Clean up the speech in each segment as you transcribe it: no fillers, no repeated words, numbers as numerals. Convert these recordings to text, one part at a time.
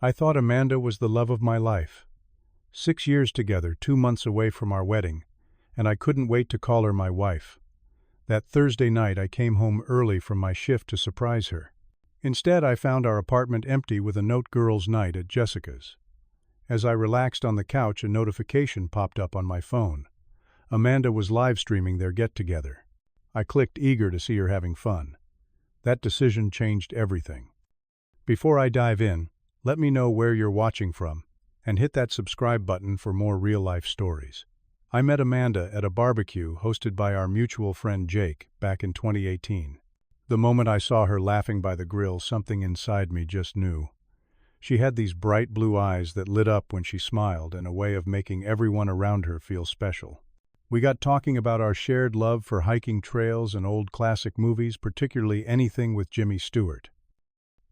I thought Amanda was the love of my life. 6 years together, 2 months away from our wedding, and I couldn't wait to call her my wife. That Thursday night I came home early from my shift to surprise her. Instead, I found our apartment empty with a note girls' night at Jessica's. As I relaxed on the couch, a notification popped up on my phone. Amanda was live streaming their get-together. I clicked, eager to see her having fun. That decision changed everything. Before I dive in, let me know where you're watching from, and hit that subscribe button for more real-life stories. I met Amanda at a barbecue hosted by our mutual friend Jake back in 2018. The moment I saw her laughing by the grill, something inside me just knew. She had these bright blue eyes that lit up when she smiled, and a way of making everyone around her feel special. We got talking about our shared love for hiking trails and old classic movies, particularly anything with Jimmy Stewart.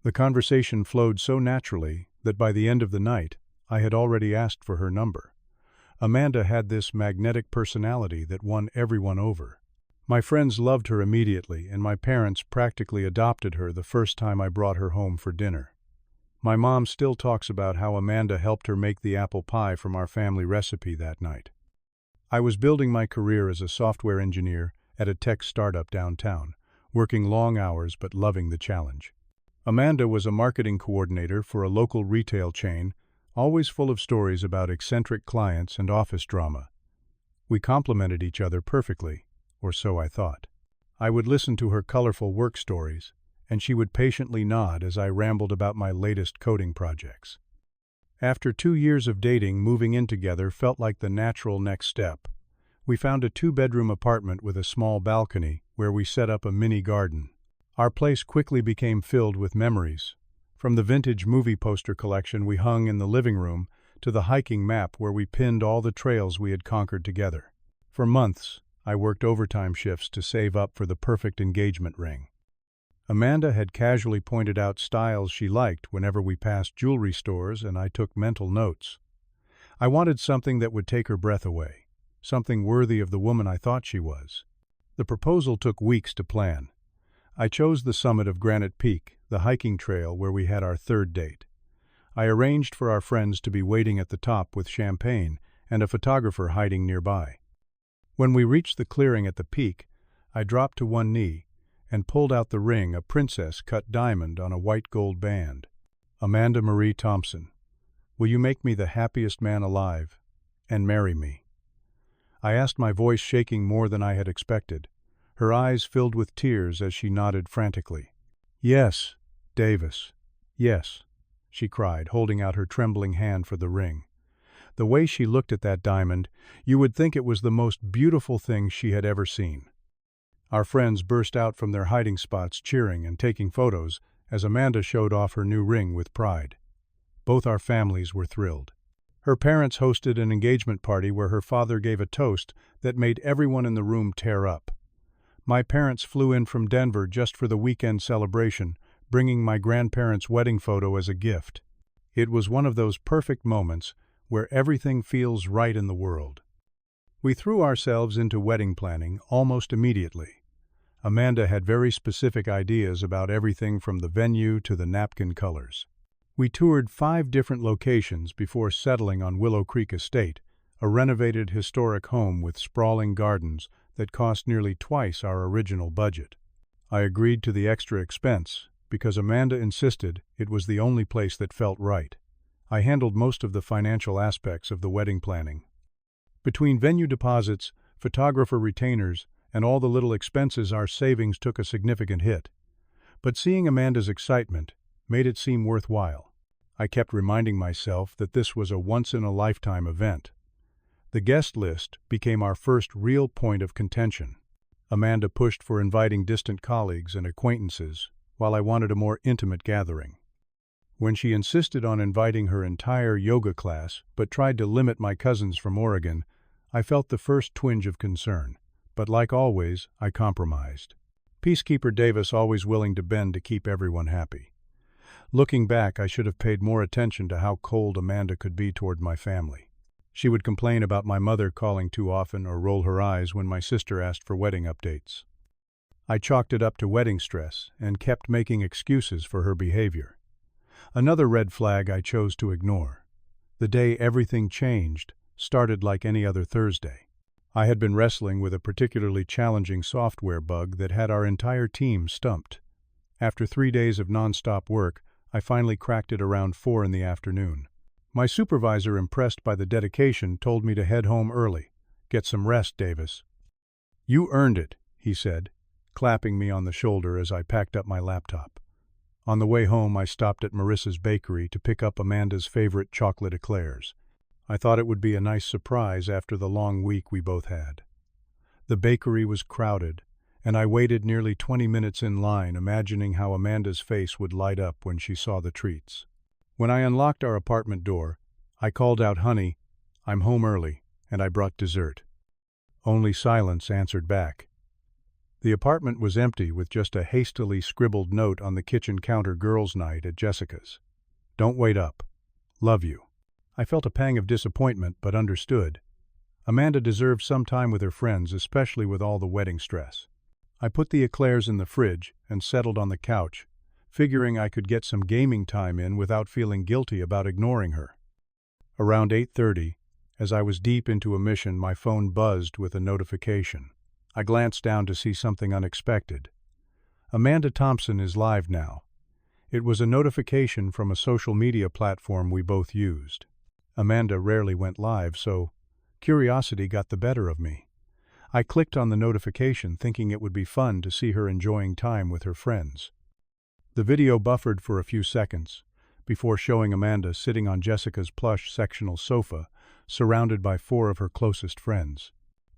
The conversation flowed so naturally that by the end of the night, I had already asked for her number. Amanda had this magnetic personality that won everyone over. My friends loved her immediately, and my parents practically adopted her the first time I brought her home for dinner. My mom still talks about how Amanda helped her make the apple pie from our family recipe that night. I was building my career as a software engineer at a tech startup downtown, working long hours but loving the challenge. Amanda was a marketing coordinator for a local retail chain, always full of stories about eccentric clients and office drama. We complemented each other perfectly, or so I thought. I would listen to her colorful work stories, and she would patiently nod as I rambled about my latest coding projects. After 2 years of dating, moving in together felt like the natural next step. We found a 2-bedroom apartment with a small balcony where we set up a mini garden. Our place quickly became filled with memories, from the vintage movie poster collection we hung in the living room to the hiking map where we pinned all the trails we had conquered together. For months, I worked overtime shifts to save up for the perfect engagement ring. Amanda had casually pointed out styles she liked whenever we passed jewelry stores, and I took mental notes. I wanted something that would take her breath away, something worthy of the woman I thought she was. The proposal took weeks to plan. I chose the summit of Granite Peak, the hiking trail where we had our third date. I arranged for our friends to be waiting at the top with champagne and a photographer hiding nearby. When we reached the clearing at the peak, I dropped to one knee and pulled out the ring, a princess-cut diamond on a white gold band. Amanda Marie Thompson, will you make me the happiest man alive and marry me? I asked, my voice shaking more than I had expected. Her eyes filled with tears as she nodded frantically. Yes, Davis, yes, she cried, holding out her trembling hand for the ring. The way she looked at that diamond, you would think it was the most beautiful thing she had ever seen. Our friends burst out from their hiding spots, cheering and taking photos as Amanda showed off her new ring with pride. Both our families were thrilled. Her parents hosted an engagement party where her father gave a toast that made everyone in the room tear up. My parents flew in from Denver just for the weekend celebration, bringing my grandparents' wedding photo as a gift. It was one of those perfect moments where everything feels right in the world. We threw ourselves into wedding planning almost immediately. Amanda had very specific ideas about everything from the venue to the napkin colors. We toured 5 different locations before settling on Willow Creek Estate, a renovated historic home with sprawling gardens that cost nearly twice our original budget. I agreed to the extra expense because Amanda insisted it was the only place that felt right. I handled most of the financial aspects of the wedding planning. Between venue deposits, photographer retainers, and all the little expenses, our savings took a significant hit. But seeing Amanda's excitement made it seem worthwhile. I kept reminding myself that this was a once-in-a-lifetime event. The guest list became our first real point of contention. Amanda pushed for inviting distant colleagues and acquaintances, while I wanted a more intimate gathering. When she insisted on inviting her entire yoga class but tried to limit my cousins from Oregon, I felt the first twinge of concern. But like always, I compromised. Peacekeeper Davis always willing to bend to keep everyone happy. Looking back, I should have paid more attention to how cold Amanda could be toward my family. She would complain about my mother calling too often or roll her eyes when my sister asked for wedding updates. I chalked it up to wedding stress and kept making excuses for her behavior. Another red flag I chose to ignore. The day everything changed started like any other Thursday. I had been wrestling with a particularly challenging software bug that had our entire team stumped. After 3 days of non-stop work, I finally cracked it around 4 in the afternoon. My supervisor, impressed by the dedication, told me to head home early. "Get some rest, Davis." "You earned it," he said, clapping me on the shoulder as I packed up my laptop. On the way home, I stopped at Marissa's bakery to pick up Amanda's favorite chocolate eclairs. I thought it would be a nice surprise after the long week we both had. The bakery was crowded, and I waited nearly 20 minutes in line, imagining how Amanda's face would light up when she saw the treats. When I unlocked our apartment door, I called out, "Honey, I'm home early, and I brought dessert." Only silence answered back. The apartment was empty, with just a hastily scribbled note on the kitchen counter: "Girls' night at Jessica's. Don't wait up. Love you." I felt a pang of disappointment, but understood. Amanda deserved some time with her friends, especially with all the wedding stress. I put the eclairs in the fridge and settled on the couch, figuring I could get some gaming time in without feeling guilty about ignoring her. Around 8:30, as I was deep into a mission, my phone buzzed with a notification. I glanced down to see something unexpected. "Amanda Thompson is live now." It was a notification from a social media platform we both used. Amanda rarely went live, so curiosity got the better of me. I clicked on the notification, thinking it would be fun to see her enjoying time with her friends. The video buffered for a few seconds, before showing Amanda sitting on Jessica's plush sectional sofa, surrounded by 4 of her closest friends.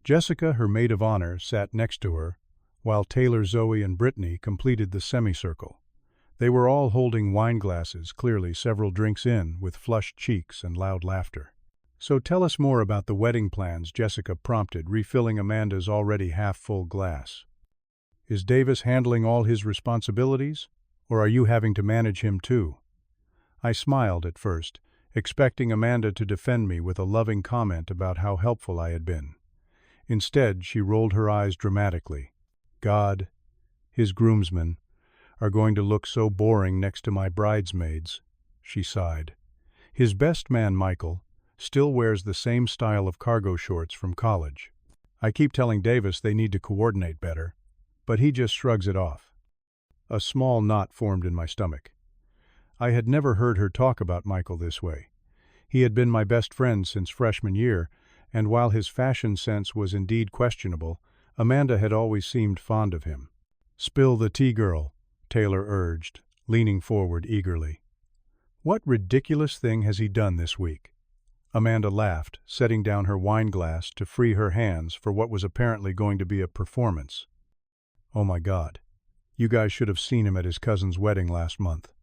Jessica, her maid of honor, sat next to her, while Taylor, Zoe, and Brittany completed the semicircle. They were all holding wine glasses, clearly several drinks in, with flushed cheeks and loud laughter. "So tell us more about the wedding plans," Jessica prompted, refilling Amanda's already half-full glass. "Is Davis handling all his responsibilities, or are you having to manage him too?" I smiled at first, expecting Amanda to defend me with a loving comment about how helpful I had been. Instead, she rolled her eyes dramatically. "God, his groomsmen are going to look so boring next to my bridesmaids," she sighed. "His best man, Michael, still wears the same style of cargo shorts from college. I keep telling Davis they need to coordinate better, but he just shrugs it off." A small knot formed in my stomach. I had never heard her talk about Michael this way. He had been my best friend since freshman year, and while his fashion sense was indeed questionable, Amanda had always seemed fond of him. "Spill the tea, girl," Taylor urged, leaning forward eagerly. "What ridiculous thing has he done this week?" Amanda laughed, setting down her wine glass to free her hands for what was apparently going to be a performance. "Oh my God, you guys should have seen him at his cousin's wedding last month."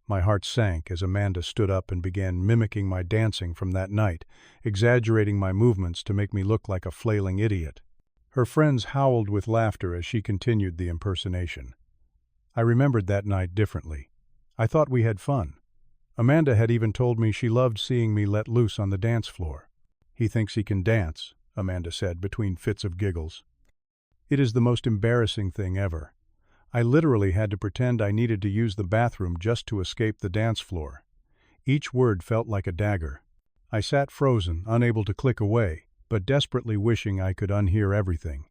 My heart sank as Amanda stood up and began mimicking my dancing from that night, exaggerating my movements to make me look like a flailing idiot. Her friends howled with laughter as she continued the impersonation. I remembered that night differently. I thought we had fun. Amanda had even told me she loved seeing me let loose on the dance floor. "He thinks he can dance," Amanda said between fits of giggles. "It is the most embarrassing thing ever. I literally had to pretend I needed to use the bathroom just to escape the dance floor. Each word felt like a dagger. I sat frozen, unable to click away, but desperately wishing I could unhear everything.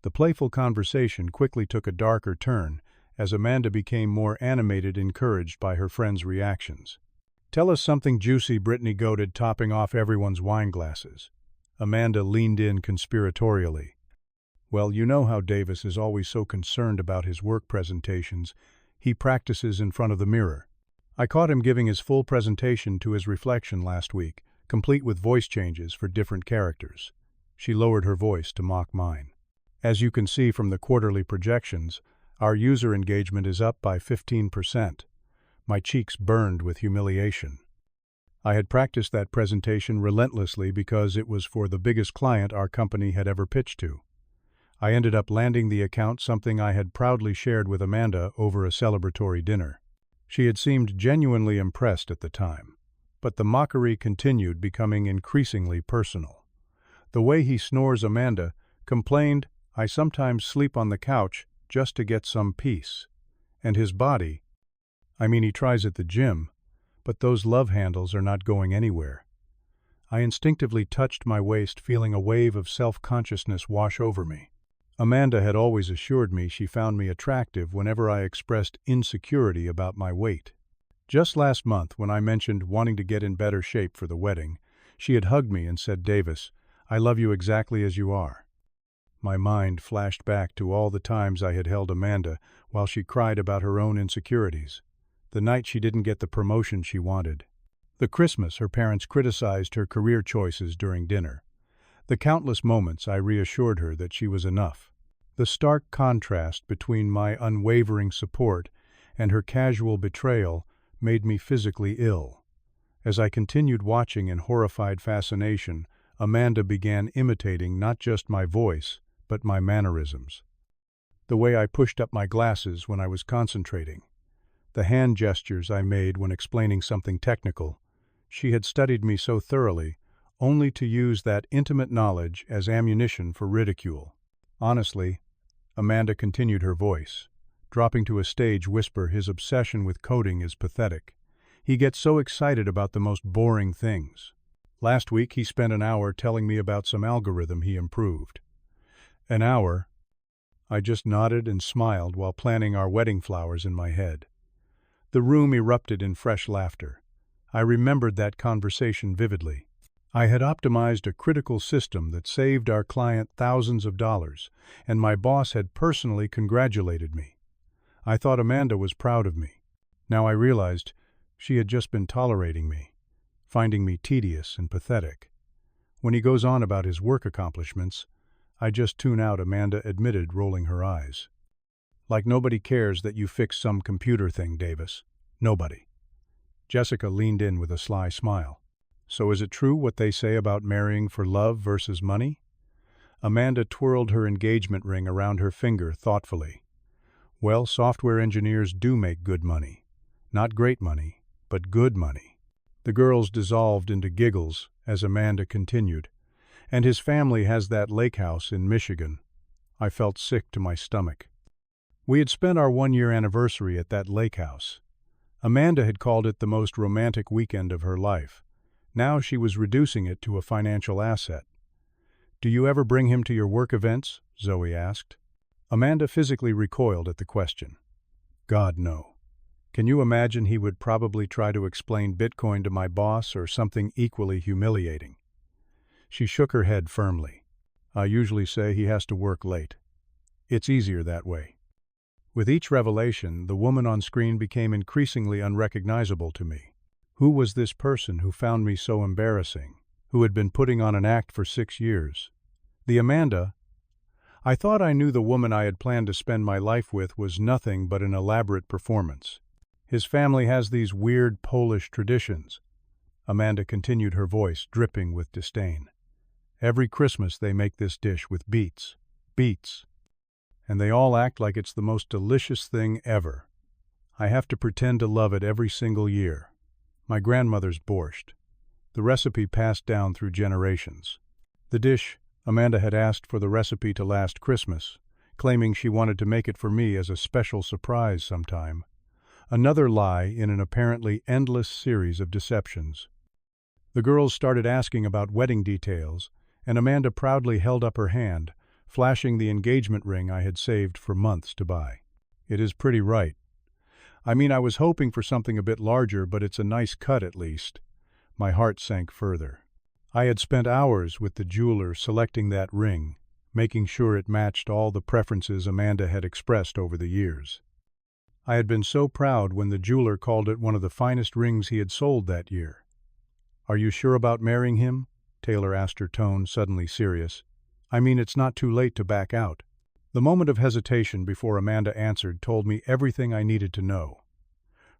The playful conversation quickly took a darker turn as Amanda became more animated, encouraged by her friends' reactions. "Tell us something juicy," Brittany goaded, topping off everyone's wine glasses. Amanda leaned in conspiratorially. "Well, you know how Davis is always so concerned about his work presentations. He practices in front of the mirror. I caught him giving his full presentation to his reflection last week, complete with voice changes for different characters." She lowered her voice to mock mine. "As you can see from the quarterly projections, our user engagement is up by 15%. My cheeks burned with humiliation. I had practiced that presentation relentlessly because it was for the biggest client our company had ever pitched to. I ended up landing the account, something I had proudly shared with Amanda over a celebratory dinner. She had seemed genuinely impressed at the time, but the mockery continued, becoming increasingly personal. "The way he snores," Amanda complained. "I sometimes sleep on the couch just to get some peace. And his body." I mean, he tries at the gym, but those love handles are not going anywhere. I instinctively touched my waist, feeling a wave of self-consciousness wash over me. Amanda had always assured me she found me attractive whenever I expressed insecurity about my weight. Just last month, when I mentioned wanting to get in better shape for the wedding, she had hugged me and said, "Davis, I love you exactly as you are." My mind flashed back to all the times I had held Amanda while she cried about her own insecurities. The night she didn't get the promotion she wanted. The Christmas her parents criticized her career choices during dinner. The countless moments I reassured her that she was enough. The stark contrast between my unwavering support and her casual betrayal made me physically ill. As I continued watching in horrified fascination, Amanda began imitating not just my voice, but my mannerisms. The way I pushed up my glasses when I was concentrating. The hand gestures I made when explaining something technical. She had studied me so thoroughly, only to use that intimate knowledge as ammunition for ridicule. Honestly, Amanda continued her voice, dropping to a stage whisper, his obsession with coding is pathetic. He gets so excited about the most boring things. Last week he spent an hour telling me about some algorithm he improved. An hour? I just nodded and smiled while planning our wedding flowers in my head. The room erupted in fresh laughter. I remembered that conversation vividly. I had optimized a critical system that saved our client thousands of dollars, and my boss had personally congratulated me. I thought Amanda was proud of me. Now I realized she had just been tolerating me, finding me tedious and pathetic. When he goes on about his work accomplishments, I just tune out, Amanda admitted, rolling her eyes. Like nobody cares that you fixed some computer thing, Davis. Nobody. Jessica leaned in with a sly smile. So is it true what they say about marrying for love versus money? Amanda twirled her engagement ring around her finger thoughtfully. Well, software engineers do make good money. Not great money, but good money. The girls dissolved into giggles as Amanda continued. And his family has that lake house in Michigan. I felt sick to my stomach. We had spent our 1-year anniversary at that lake house. Amanda had called it the most romantic weekend of her life. Now she was reducing it to a financial asset. Do you ever bring him to your work events? Zoe asked. Amanda physically recoiled at the question. God, no. Can you imagine? He would probably try to explain Bitcoin to my boss or something equally humiliating. She shook her head firmly. I usually say he has to work late. It's easier that way. With each revelation, the woman on screen became increasingly unrecognizable to me. Who was this person who found me so embarrassing, who had been putting on an act for 6 years? The Amanda I thought I knew the woman I had planned to spend my life with was nothing but an elaborate performance. His family has these weird Polish traditions. Amanda continued, her voice dripping with disdain. Every Christmas they make this dish with beets. Beets. And they all act like it's the most delicious thing ever. I have to pretend to love it every single year. My grandmother's borscht. The recipe passed down through generations. The dish, Amanda had asked for the recipe to last Christmas, claiming she wanted to make it for me as a special surprise sometime. Another lie in an apparently endless series of deceptions. The girls started asking about wedding details, and Amanda proudly held up her hand, flashing the engagement ring I had saved for months to buy. It is pretty right. I mean, I was hoping for something a bit larger, but it's a nice cut at least. My heart sank further. I had spent hours with the jeweler selecting that ring, making sure it matched all the preferences Amanda had expressed over the years. I had been so proud when the jeweler called it one of the finest rings he had sold that year. Are you sure about marrying him? Taylor asked, her tone suddenly serious. I mean, it's not too late to back out. The moment of hesitation before Amanda answered told me everything I needed to know.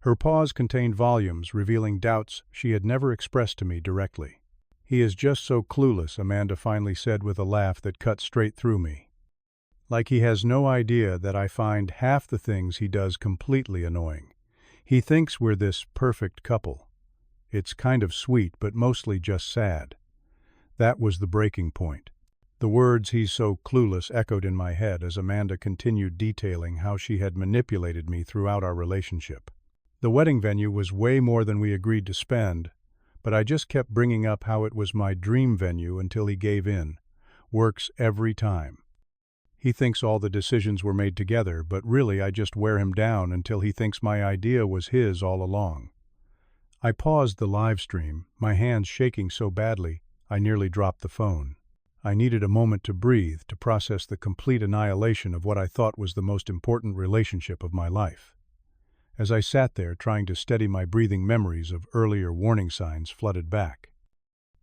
Her pause contained volumes, revealing doubts she had never expressed to me directly. He is just so clueless, Amanda finally said with a laugh that cut straight through me. Like he has no idea that I find half the things he does completely annoying. He thinks we're this perfect couple. It's kind of sweet, but mostly just sad. That was the breaking point. The words "he's so clueless" echoed in my head as Amanda continued detailing how she had manipulated me throughout our relationship. The wedding venue was way more than we agreed to spend, but I just kept bringing up how it was my dream venue until he gave in. Works every time. He thinks all the decisions were made together, but really I just wear him down until he thinks my idea was his all along. I paused the live stream, my hands shaking so badly I nearly dropped the phone. I needed a moment to breathe, to process the complete annihilation of what I thought was the most important relationship of my life. As I sat there trying to steady my breathing, memories of earlier warning signs flooded back.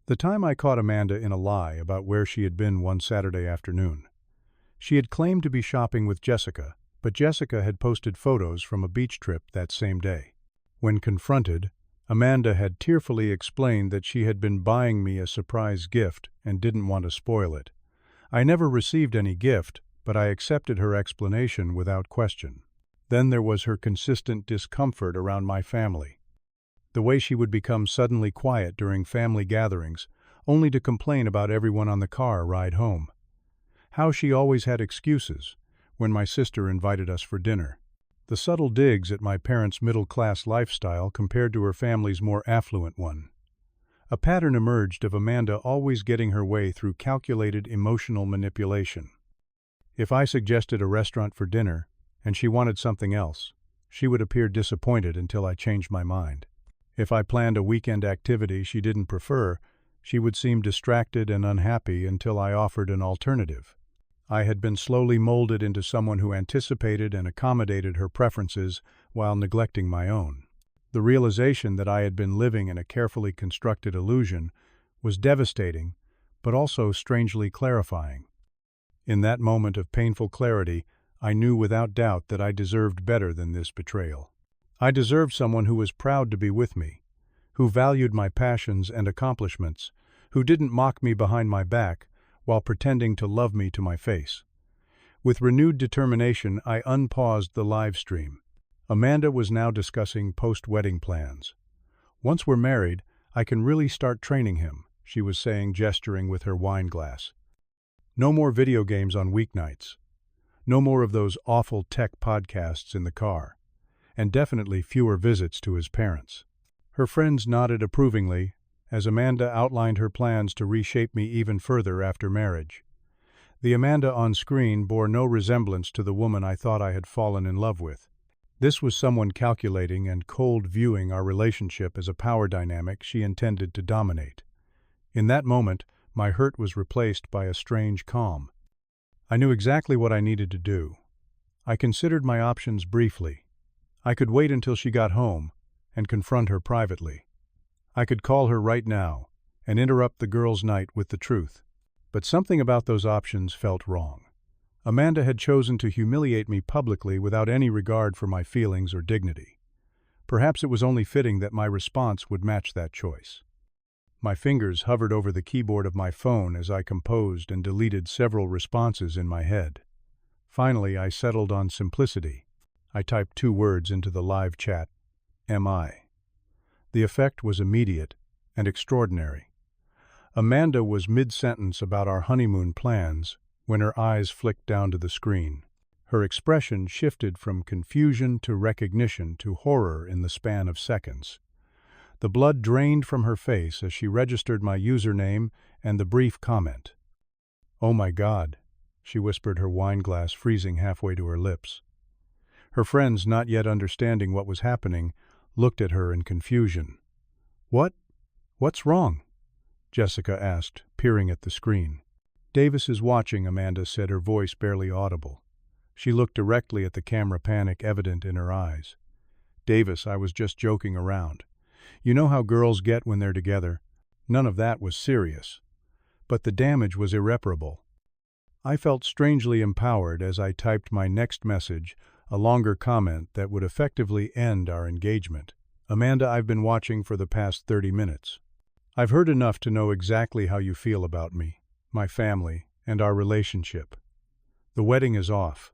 The time I caught Amanda in a lie about where she had been one Saturday afternoon. She had claimed to be shopping with Jessica, but Jessica had posted photos from a beach trip that same day. When confronted, Amanda had tearfully explained that she had been buying me a surprise gift and didn't want to spoil it. I never received any gift, but I accepted her explanation without question. Then there was her consistent discomfort around my family. The way she would become suddenly quiet during family gatherings, only to complain about everyone on the car ride home. How she always had excuses when my sister invited us for dinner. The subtle digs at my parents' middle-class lifestyle compared to her family's more affluent one. A pattern emerged of Amanda always getting her way through calculated emotional manipulation. If I suggested a restaurant for dinner, and she wanted something else, she would appear disappointed until I changed my mind. If I planned a weekend activity she didn't prefer, she would seem distracted and unhappy until I offered an alternative. I had been slowly molded into someone who anticipated and accommodated her preferences while neglecting my own. The realization that I had been living in a carefully constructed illusion was devastating, but also strangely clarifying. In that moment of painful clarity, I knew without doubt that I deserved better than this betrayal. I deserved someone who was proud to be with me, who valued my passions and accomplishments, who didn't mock me behind my back while pretending to love me to my face. With renewed determination, I unpaused the live stream. Amanda was now discussing post-wedding plans. "Once we're married, I can really start training him," she was saying, gesturing with her wine glass. "No more video games on weeknights. No more of those awful tech podcasts in the car. And definitely fewer visits to his parents." Her friends nodded approvingly as Amanda outlined her plans to reshape me even further after marriage. The Amanda on screen bore no resemblance to the woman I thought I had fallen in love with. This was someone calculating and cold viewing our relationship as a power dynamic she intended to dominate. In that moment, my hurt was replaced by a strange calm. I knew exactly what I needed to do. I considered my options briefly. I could wait until she got home and confront her privately. I could call her right now and interrupt the girls' night with the truth. But something about those options felt wrong. Amanda had chosen to humiliate me publicly without any regard for my feelings or dignity. Perhaps it was only fitting that my response would match that choice. My fingers hovered over the keyboard of my phone as I composed and deleted several responses in my head. Finally, I settled on simplicity. I typed 2 words into the live chat: "M.I." The effect was immediate and extraordinary. Amanda was mid-sentence about our honeymoon plans when her eyes flicked down to the screen. Her expression shifted from confusion to recognition to horror in the span of seconds. The blood drained from her face as she registered my username and the brief comment. "Oh my God," she whispered, her wine glass freezing halfway to her lips. Her friends, not yet understanding what was happening, looked at her in confusion. What's wrong?" Jessica asked, peering at the screen. "Davis is watching," Amanda said, her voice barely audible. She looked directly at the camera, panic evident in her eyes. "Davis, I was just joking around. You know how girls get when they're together. None of that was serious. But the damage was irreparable." I felt strangely empowered as I typed my next message, a longer comment that would effectively end our engagement. "Amanda, I've been watching for the past 30 minutes. I've heard enough to know exactly how you feel about me, my family, and our relationship. The wedding is off.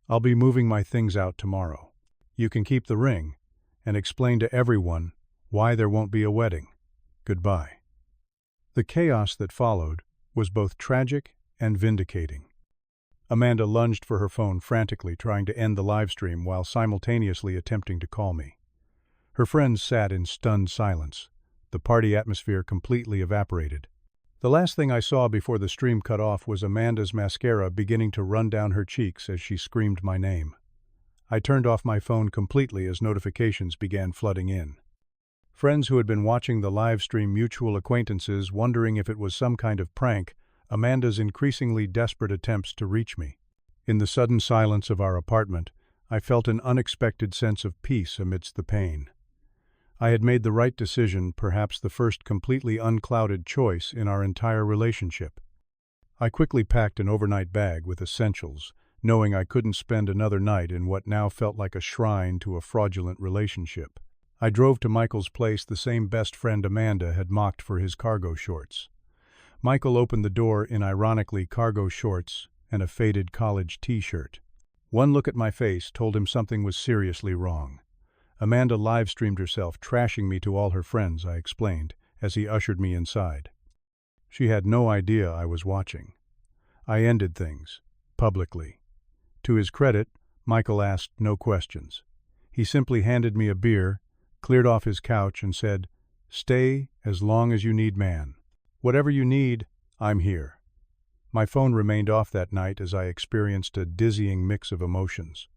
I'll be moving my things out tomorrow. You can keep the ring and explain to everyone why there won't be a wedding. Goodbye." The chaos that followed was both tragic and vindicating. Amanda lunged for her phone frantically, trying to end the live stream while simultaneously attempting to call me. Her friends sat in stunned silence, the party atmosphere completely evaporated. The last thing I saw before the stream cut off was Amanda's mascara beginning to run down her cheeks as she screamed my name. I turned off my phone completely as notifications began flooding in. Friends who had been watching the live stream, mutual acquaintances wondering if it was some kind of prank, Amanda's increasingly desperate attempts to reach me. In the sudden silence of our apartment, I felt an unexpected sense of peace amidst the pain. I had made the right decision, perhaps the first completely unclouded choice in our entire relationship. I quickly packed an overnight bag with essentials, knowing I couldn't spend another night in what now felt like a shrine to a fraudulent relationship. I drove to Michael's place, the same best friend Amanda had mocked for his cargo shorts. Michael opened the door in ironically cargo shorts and a faded college t-shirt. One look at my face told him something was seriously wrong. Amanda live-streamed herself, trashing me to all her friends, I explained, as he ushered me inside. She had no idea I was watching. I ended things, publicly. To his credit, Michael asked no questions. He simply handed me a beer, cleared off his couch, and said, "Stay as long as you need, man. Whatever you need, I'm here." My phone remained off that night as I experienced a dizzying mix of emotions.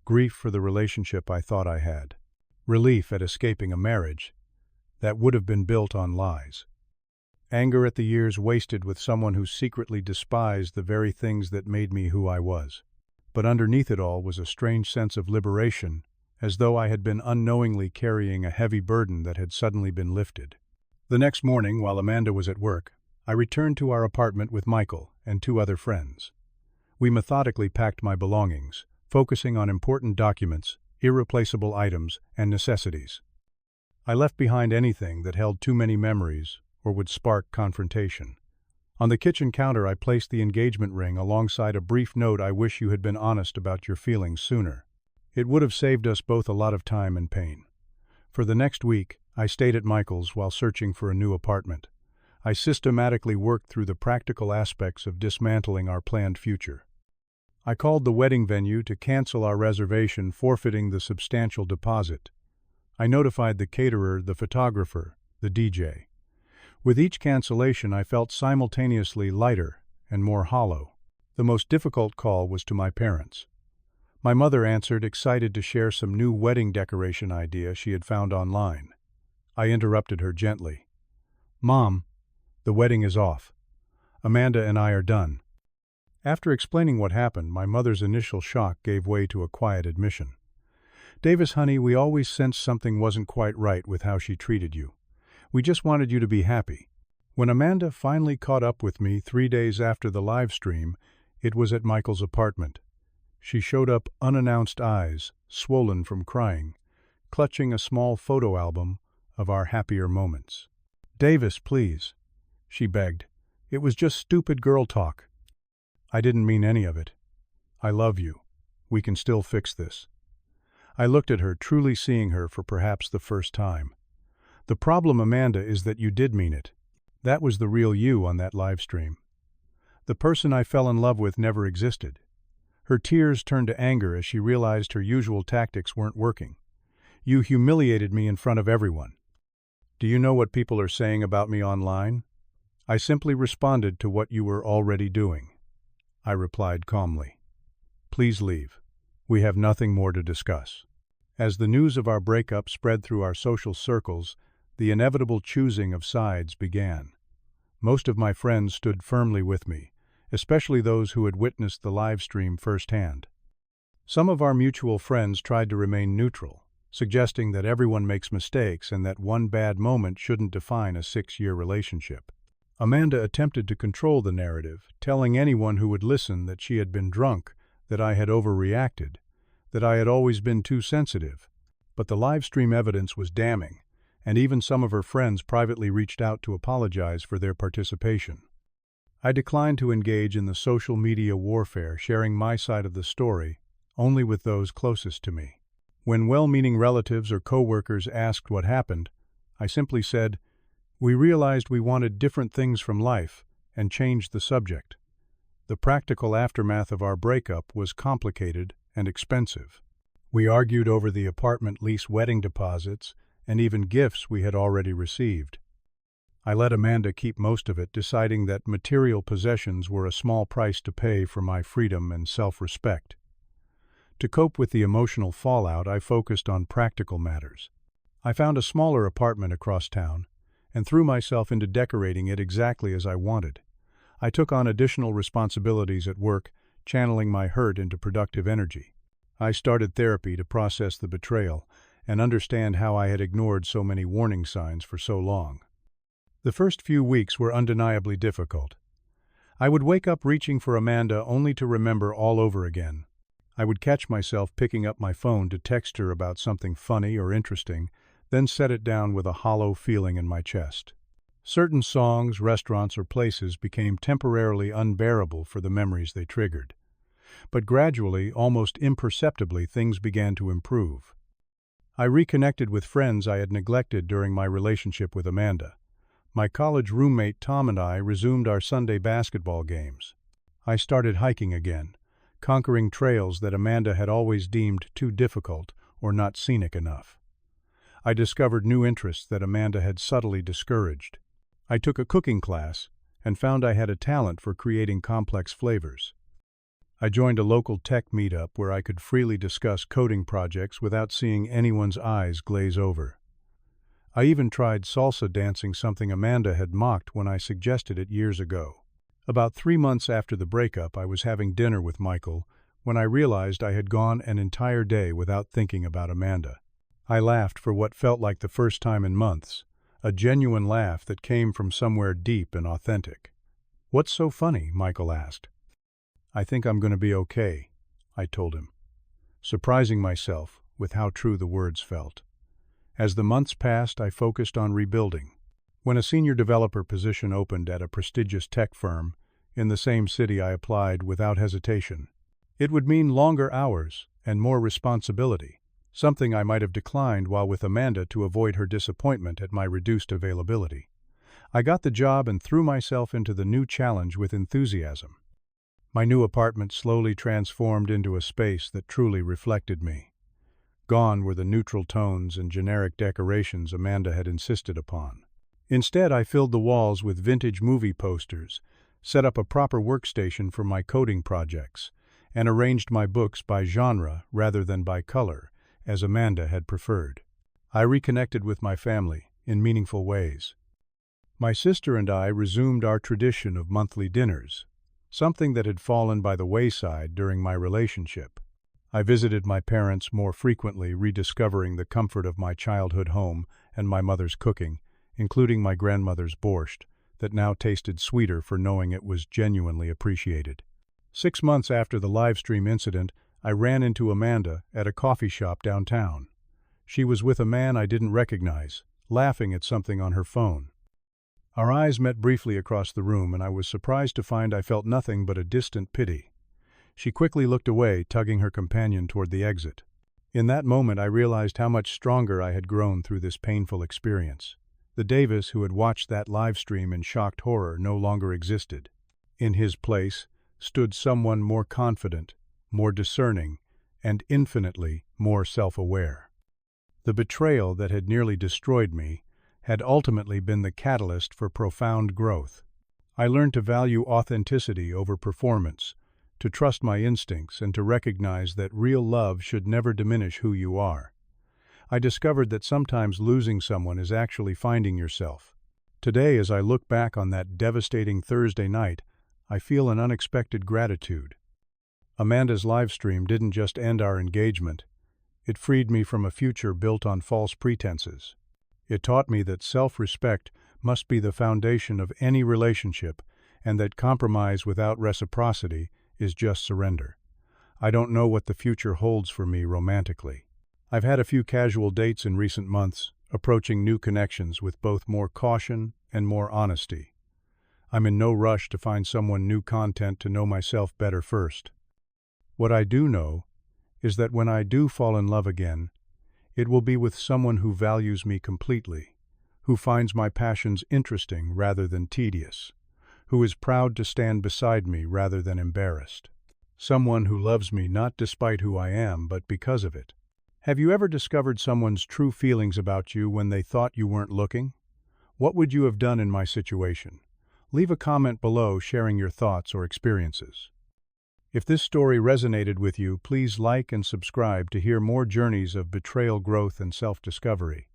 Grief for the relationship I thought I had. Relief at escaping a marriage that would have been built on lies. Anger at the years wasted with someone who secretly despised the very things that made me who I was. But underneath it all was a strange sense of liberation, as though I had been unknowingly carrying a heavy burden that had suddenly been lifted. The next morning, while Amanda was at work, I returned to our apartment with Michael and 2 other friends. We methodically packed my belongings, focusing on important documents, irreplaceable items, and necessities. I left behind anything that held too many memories or would spark confrontation. On the kitchen counter, I placed the engagement ring alongside a brief note: "I wish you had been honest about your feelings sooner. It would have saved us both a lot of time and pain." For the next week, I stayed at Michael's while searching for a new apartment. I systematically worked through the practical aspects of dismantling our planned future. I called the wedding venue to cancel our reservation, forfeiting the substantial deposit. I notified the caterer, the photographer, the DJ. With each cancellation, I felt simultaneously lighter and more hollow. The most difficult call was to my parents. My mother answered, excited to share some new wedding decoration idea she had found online. I interrupted her gently. "Mom, the wedding is off. Amanda and I are done." After explaining what happened, my mother's initial shock gave way to a quiet admission. "Davis, honey, we always sensed something wasn't quite right with how she treated you. We just wanted you to be happy." When Amanda finally caught up with me 3 days after the live stream, it was at Michael's apartment. She showed up, unannounced, eyes swollen from crying, clutching a small photo album of our happier moments. "Davis, please," she begged. "It was just stupid girl talk." "I didn't mean any of it. I love you. We can still fix this." I looked at her, truly seeing her for perhaps the first time. "The problem, Amanda, is that you did mean it. That was the real you on that live stream. The person I fell in love with never existed." Her tears turned to anger as she realized her usual tactics weren't working. "You humiliated me in front of everyone. Do you know what people are saying about me online? I simply responded to what you were already doing." I replied calmly. "Please leave. We have nothing more to discuss." As the news of our breakup spread through our social circles, the inevitable choosing of sides began. Most of my friends stood firmly with me, especially those who had witnessed the live stream firsthand. Some of our mutual friends tried to remain neutral, suggesting that everyone makes mistakes and that one bad moment shouldn't define a 6-year relationship. Amanda attempted to control the narrative, telling anyone who would listen that she had been drunk, that I had overreacted, that I had always been too sensitive. But the live stream evidence was damning, and even some of her friends privately reached out to apologize for their participation. I declined to engage in the social media warfare, sharing my side of the story only with those closest to me. When well-meaning relatives or coworkers asked what happened, I simply said, "We realized we wanted different things from life," and changed the subject. The practical aftermath of our breakup was complicated and expensive. We argued over the apartment lease, wedding deposits, and even gifts we had already received. I let Amanda keep most of it, deciding that material possessions were a small price to pay for my freedom and self-respect. To cope with the emotional fallout, I focused on practical matters. I found a smaller apartment across town and threw myself into decorating it exactly as I wanted. I took on additional responsibilities at work, channeling my hurt into productive energy. I started therapy to process the betrayal and understand how I had ignored so many warning signs for so long. The first few weeks were undeniably difficult. I would wake up reaching for Amanda only to remember all over again. I would catch myself picking up my phone to text her about something funny or interesting, then set it down with a hollow feeling in my chest. Certain songs, restaurants, or places became temporarily unbearable for the memories they triggered. But gradually, almost imperceptibly, things began to improve. I reconnected with friends I had neglected during my relationship with Amanda. My college roommate Tom and I resumed our Sunday basketball games. I started hiking again, conquering trails that Amanda had always deemed too difficult or not scenic enough. I discovered new interests that Amanda had subtly discouraged. I took a cooking class and found I had a talent for creating complex flavors. I joined a local tech meetup where I could freely discuss coding projects without seeing anyone's eyes glaze over. I even tried salsa dancing, something Amanda had mocked when I suggested it years ago. About 3 months after the breakup, I was having dinner with Michael when I realized I had gone an entire day without thinking about Amanda. I laughed for what felt like the first time in months, a genuine laugh that came from somewhere deep and authentic. "What's so funny?" Michael asked. "I think I'm going to be okay," I told him, surprising myself with how true the words felt. As the months passed, I focused on rebuilding. When a senior developer position opened at a prestigious tech firm in the same city, I applied without hesitation. It would mean longer hours and more responsibility, something I might have declined while with Amanda to avoid her disappointment at my reduced availability. I got the job and threw myself into the new challenge with enthusiasm. My new apartment slowly transformed into a space that truly reflected me. Gone were the neutral tones and generic decorations Amanda had insisted upon. Instead, I filled the walls with vintage movie posters, set up a proper workstation for my coding projects, and arranged my books by genre rather than by color, as Amanda had preferred. I reconnected with my family in meaningful ways. My sister and I resumed our tradition of monthly dinners, something that had fallen by the wayside during my relationship. I visited my parents more frequently, rediscovering the comfort of my childhood home and my mother's cooking, including my grandmother's borscht, that now tasted sweeter for knowing it was genuinely appreciated. 6 months after the livestream incident, I ran into Amanda at a coffee shop downtown. She was with a man I didn't recognize, laughing at something on her phone. Our eyes met briefly across the room, and I was surprised to find I felt nothing but a distant pity. She quickly looked away, tugging her companion toward the exit. In that moment, I realized how much stronger I had grown through this painful experience. The Davis who had watched that live stream in shocked horror no longer existed. In his place stood someone more confident, more discerning, and infinitely more self-aware. The betrayal that had nearly destroyed me had ultimately been the catalyst for profound growth. I learned to value authenticity over performance, to trust my instincts, and to recognize that real love should never diminish who you are. I discovered that sometimes losing someone is actually finding yourself. Today, as I look back on that devastating Thursday night, I feel an unexpected gratitude. Amanda's livestream didn't just end our engagement. It freed me from a future built on false pretenses. It taught me that self-respect must be the foundation of any relationship, and that compromise without reciprocity is just surrender. I don't know what the future holds for me romantically. I've had a few casual dates in recent months, approaching new connections with both more caution and more honesty. I'm in no rush to find someone new content to know myself better first. What I do know is that when I do fall in love again, it will be with someone who values me completely, who finds my passions interesting rather than tedious, who is proud to stand beside me rather than embarrassed. Someone who loves me not despite who I am, but because of it. Have you ever discovered someone's true feelings about you when they thought you weren't looking? What would you have done in my situation? Leave a comment below sharing your thoughts or experiences. If this story resonated with you, please like and subscribe to hear more journeys of betrayal, growth, and self-discovery.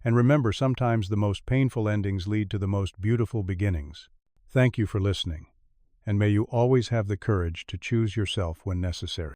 And remember, sometimes the most painful endings lead to the most beautiful beginnings. Thank you for listening, and may you always have the courage to choose yourself when necessary.